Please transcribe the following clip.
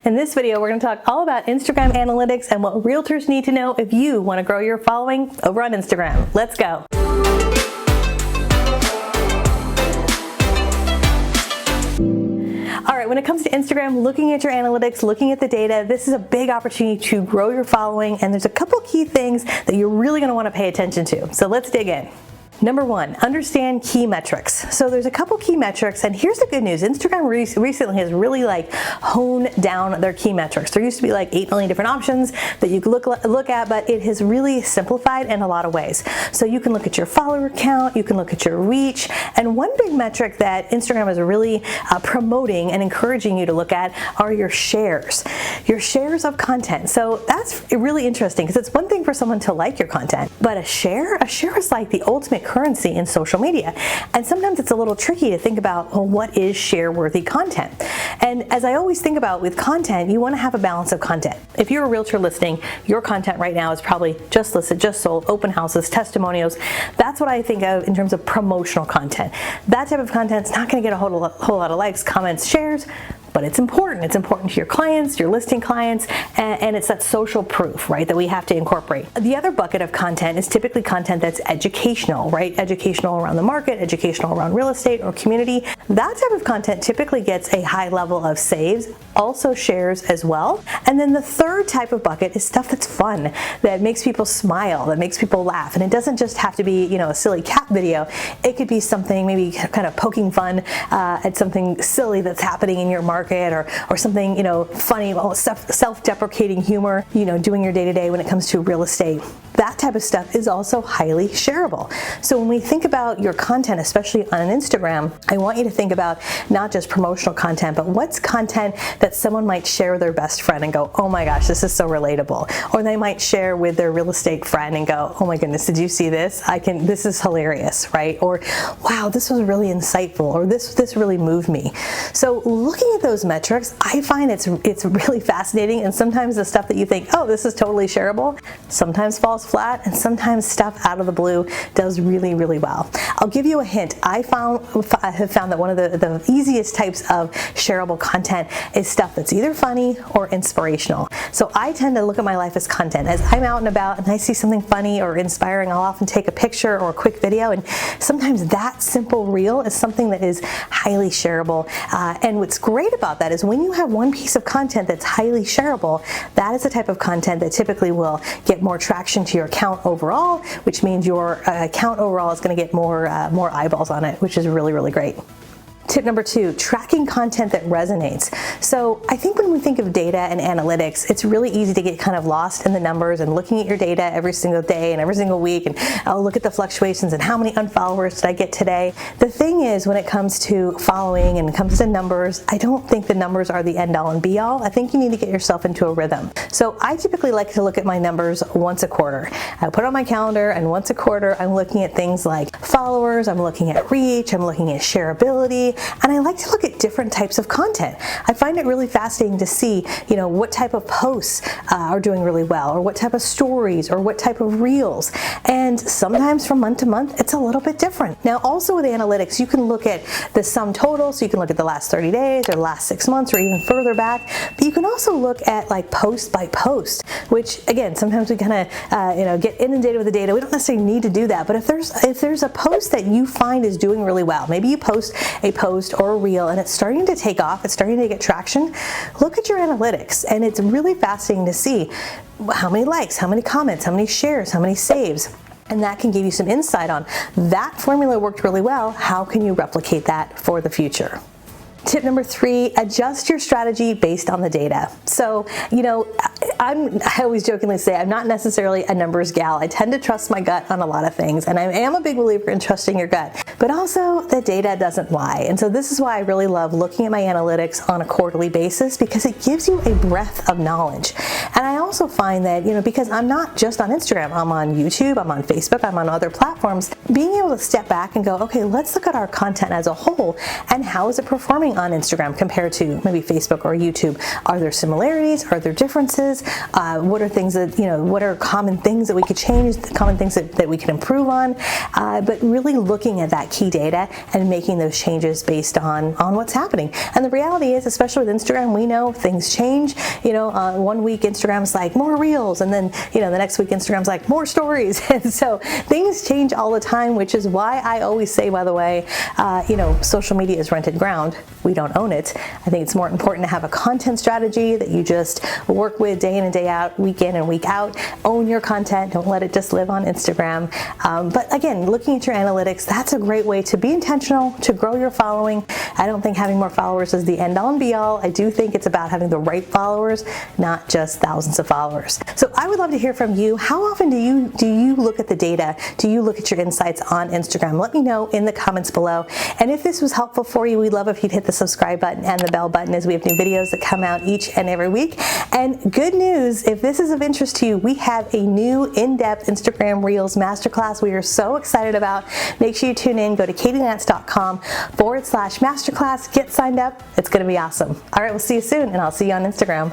In this video, we're going to talk all about Instagram analytics and what realtors need to know if you want to grow your following over on Instagram. Let's go. All right, when it comes to Instagram, looking at your analytics, looking at the data, this is a big opportunity to grow your following, and there's a couple key things that you're really going to want to pay attention to. So let's dig in. Number one, understand key metrics. So there's a couple key metrics, and here's the good news. Instagram recently has really honed down their key metrics. There used to be 8 million different options that you could look at, but it has really simplified in a lot of ways. So you can look at your follower count, you can look at your reach, and one big metric that Instagram is really promoting and encouraging you to look at are your shares of content. So that's really interesting because it's one thing for someone to like your content, but a share is like the ultimate currency in social media. And sometimes it's a little tricky to think about, well, what is share-worthy content? And as I always think about with content, you want to have a balance of content. If you're a realtor listing, your content right now is probably just listed, just sold, open houses, testimonials. That's what I think of in terms of promotional content. That type of content is not going to get a whole lot of likes, comments, shares, but it's important. It's important to your clients, your listing clients, and it's that social proof, right, that we have to incorporate. The other bucket of content is typically content that's educational, right? Educational around the market, educational around real estate or community. That type of content typically gets a high level of saves, also shares as well. And then the third type of bucket is stuff that's fun, that makes people smile, that makes people laugh. And it doesn't just have to be, a silly cat video. It could be something maybe kind of poking fun at something silly that's happening in your market, or something funny, self-deprecating humor, doing your day-to-day when it comes to real estate. That type of stuff is also highly shareable. So when we think about your content, especially on Instagram, I want you to think about not just promotional content, but what's content that someone might share with their best friend and go, oh my gosh, this is so relatable. Or they might share with their real estate friend and go, oh my goodness, did you see this? This is hilarious, right? Or wow, this was really insightful, or this really moved me. So looking at those metrics, I find it's really fascinating, and sometimes the stuff that you think, oh, this is totally shareable, sometimes falls flat, and sometimes stuff out of the blue does really, really well. I'll give you a hint. I have found that one of the easiest types of shareable content is stuff that's either funny or inspirational. So I tend to look at my life as content. As I'm out and about and I see something funny or inspiring, I'll often take a picture or a quick video, and sometimes that simple reel is something that is highly shareable. And what's great about that is when you have one piece of content that's highly shareable, that is the type of content that typically will get more traction to your account overall, which means your account overall is going to get more eyeballs on it, which is really, really great. Tip number 2, tracking content that resonates. So I think when we think of data and analytics, it's really easy to get kind of lost in the numbers and looking at your data every single day and every single week, and I'll look at the fluctuations and how many unfollowers did I get today. The thing is, when it comes to following and it comes to numbers, I don't think the numbers are the end all and be all. I think you need to get yourself into a rhythm. So I typically like to look at my numbers once a quarter. I put it on my calendar, and once a quarter I'm looking at things like followers, I'm looking at reach, I'm looking at shareability, and I like to look at different types of content. I find it really fascinating to see, what type of posts are doing really well, or what type of stories, or what type of reels. And sometimes from month to month, it's a little bit different. Now, also with analytics, you can look at the sum total, so you can look at the last 30 days, or the last 6 months, or even further back. But you can also look at post by post, which again, sometimes we kind of, get inundated with the data. We don't necessarily need to do that. But if there's a post that you find is doing really well, maybe you post a post or a reel and it's starting to take off, it's starting to get traction, look at your analytics, and it's really fascinating to see how many likes, how many comments, how many shares, how many saves. And that can give you some insight on that formula worked really well. How can you replicate that for the future? Tip number 3, adjust your strategy based on the data. So, I always jokingly say I'm not necessarily a numbers gal. I tend to trust my gut on a lot of things, and I am a big believer in trusting your gut. But also, the data doesn't lie. And so this is why I really love looking at my analytics on a quarterly basis, because it gives you a breadth of knowledge. And I also find that, because I'm not just on Instagram, I'm on YouTube, I'm on Facebook, I'm on other platforms, being able to step back and go, okay, let's look at our content as a whole and how is it performing doing on Instagram compared to maybe Facebook or YouTube? Are there similarities? Are there differences? What are things that, what are common things that we could change, common things that we can improve on? But really looking at that key data and making those changes based on what's happening. And the reality is, especially with Instagram, we know things change. One week Instagram's like more reels, and then the next week Instagram's like more stories. And so things change all the time, which is why I always say, by the way, social media is rented ground. We don't own it. I think it's more important to have a content strategy that you just work with day in and day out, week in and week out. Own your content. Don't let it just live on Instagram. But again, looking at your analytics, that's a great way to be intentional, to grow your following. I don't think having more followers is the end all and be all. I do think it's about having the right followers, not just thousands of followers. So I would love to hear from you. How often do you look at the data? Do you look at your insights on Instagram? Let me know in the comments below. And if this was helpful for you, we'd love if you'd hit the subscribe button and the bell button, as we have new videos that come out each and every week. And good news, if this is of interest to you, we have a new in-depth Instagram Reels masterclass we are so excited about. Make sure you tune in. Go to katielance.com/masterclass. Get signed up. It's going to be awesome. All right, we'll see you soon, and I'll see you on Instagram.